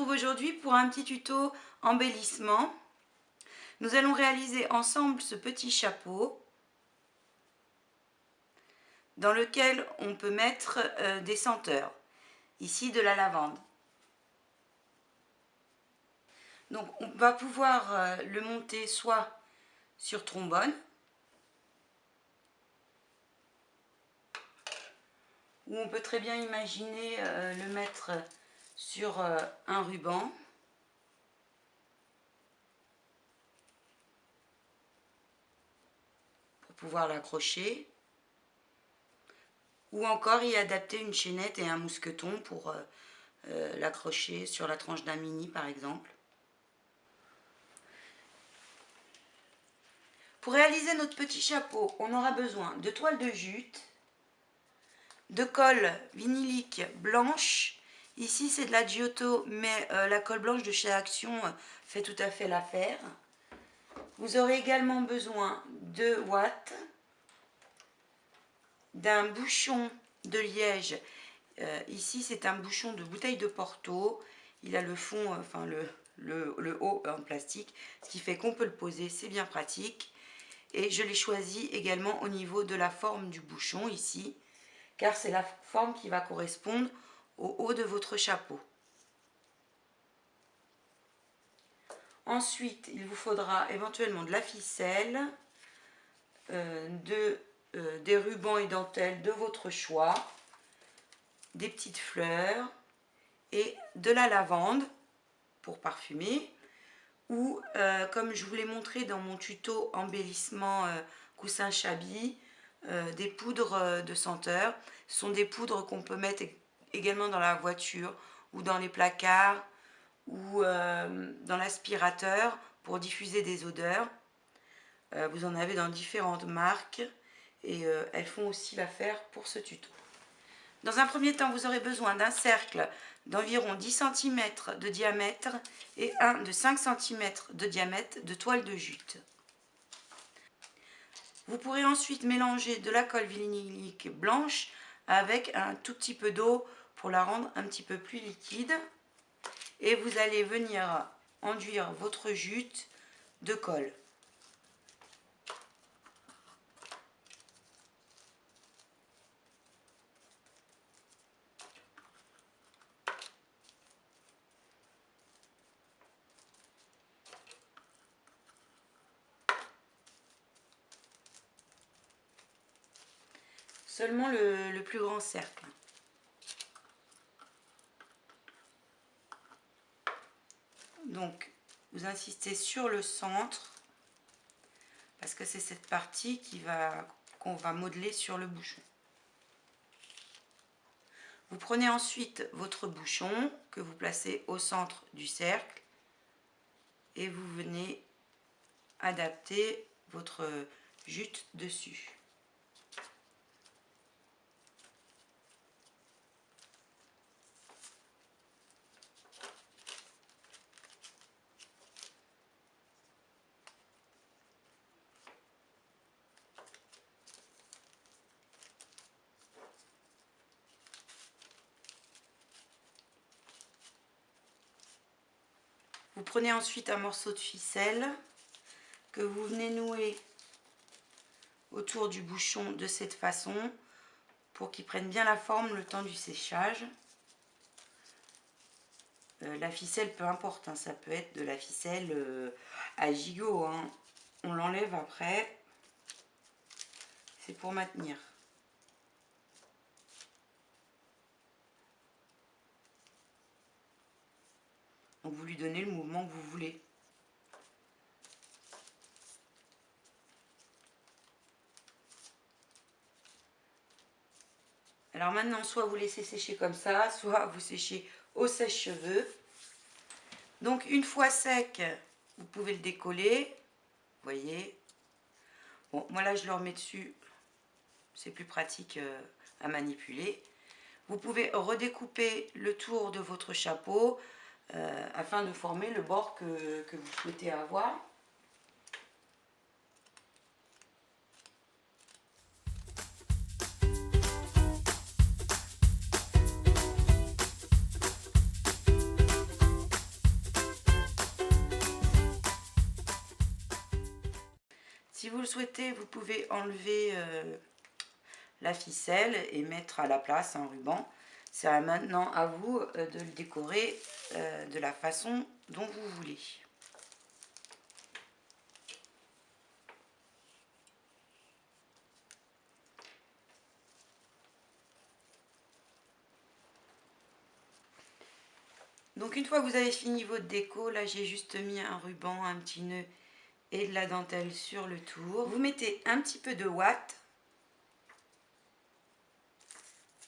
retrouve aujourd'hui pour un petit tuto embellissement. Nous allons réaliser ensemble ce petit chapeau dans lequel on peut mettre des senteurs. Ici de la lavande. Donc on va pouvoir le monter soit sur trombone ou on peut très bien imaginer le mettre sur un ruban. Pour pouvoir l'accrocher. Ou encore y adapter une chaînette et un mousqueton pour l'accrocher sur la tranche d'un mini par exemple. Pour réaliser notre petit chapeau, on aura besoin de toile de jute, de colle vinylique blanche. Ici c'est de la Giotto, mais la colle blanche de chez Action fait tout à fait l'affaire. Vous aurez également besoin de ouate, d'un bouchon de liège. Ici c'est un bouchon de bouteille de Porto. Il a le fond, enfin le haut en plastique, ce qui fait qu'on peut le poser, c'est bien pratique. Et je l'ai choisi également au niveau de la forme du bouchon ici, car c'est la forme qui va correspondre au haut de votre chapeau. Ensuite, il vous faudra éventuellement de la ficelle, des rubans et dentelles de votre choix, des petites fleurs et de la lavande pour parfumer. Ou comme je vous l'ai montré dans mon tuto embellissement coussin Chabi, des poudres de senteur. Ce sont des poudres qu'on peut mettre également dans la voiture ou dans les placards ou dans l'aspirateur pour diffuser des odeurs. Vous en avez dans différentes marques et elles font aussi l'affaire pour ce tuto. Dans un premier temps, vous aurez besoin d'un cercle d'environ 10 cm de diamètre et un de 5 cm de diamètre de toile de jute. Vous pourrez ensuite mélanger de la colle vinylique blanche avec un tout petit peu d'eau pour la rendre un petit peu plus liquide. Et vous allez venir enduire votre jute de colle. Seulement le plus grand cercle. Donc, vous insistez sur le centre, parce que c'est cette partie qu'on va modeler sur le bouchon. Vous prenez ensuite votre bouchon, que vous placez au centre du cercle, et vous venez adapter votre jute dessus. Vous prenez ensuite un morceau de ficelle que vous venez nouer autour du bouchon de cette façon pour qu'il prenne bien la forme le temps du séchage. La ficelle, peu importe, hein, ça peut être de la ficelle à gigot, hein. On l'enlève après, c'est pour maintenir. Donc vous lui donnez le mouvement que vous voulez. Alors maintenant, soit vous laissez sécher comme ça, soit vous séchez au sèche-cheveux. Donc une fois sec, vous pouvez le décoller. Vous voyez. Bon, moi là je le remets dessus, c'est plus pratique à manipuler. Vous pouvez redécouper le tour de votre chapeau afin de former le bord que vous souhaitez avoir. le souhaitez, vous pouvez enlever la ficelle et mettre à la place un ruban. C'est maintenant à vous de le décorer de la façon dont vous voulez. Donc une fois que vous avez fini votre déco, là j'ai juste mis un ruban, un petit nœud et de la dentelle sur le tour. Vous mettez un petit peu de ouate,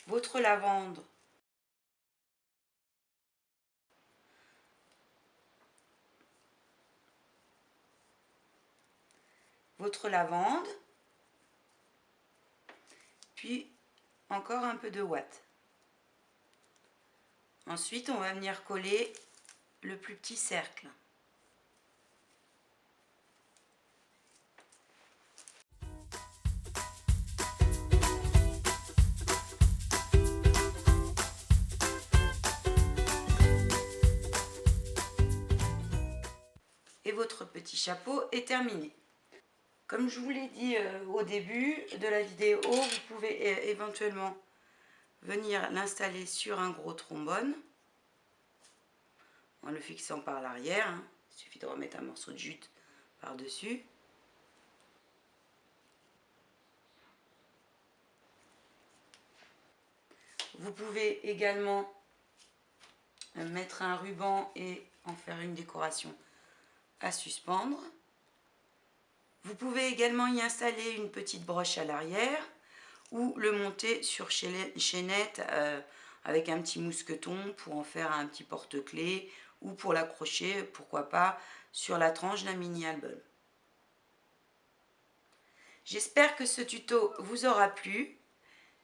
votre lavande, puis encore un peu de ouate. Ensuite, on va venir coller le plus petit cercle. Et votre petit chapeau est terminé. Comme je vous l'ai dit au début de la vidéo, vous pouvez éventuellement venir l'installer sur un gros trombone en le fixant par l'arrière. Hein. Il suffit de remettre un morceau de jute par-dessus. Vous pouvez également mettre un ruban et en faire une décoration à suspendre. Vous pouvez également y installer une petite broche à l'arrière ou le monter sur chaînette avec un petit mousqueton pour en faire un petit porte-clés ou pour l'accrocher, pourquoi pas, sur la tranche d'un mini-album. J'espère que ce tuto vous aura plu.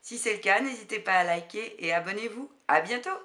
Si c'est le cas, n'hésitez pas à liker et abonnez-vous. À bientôt!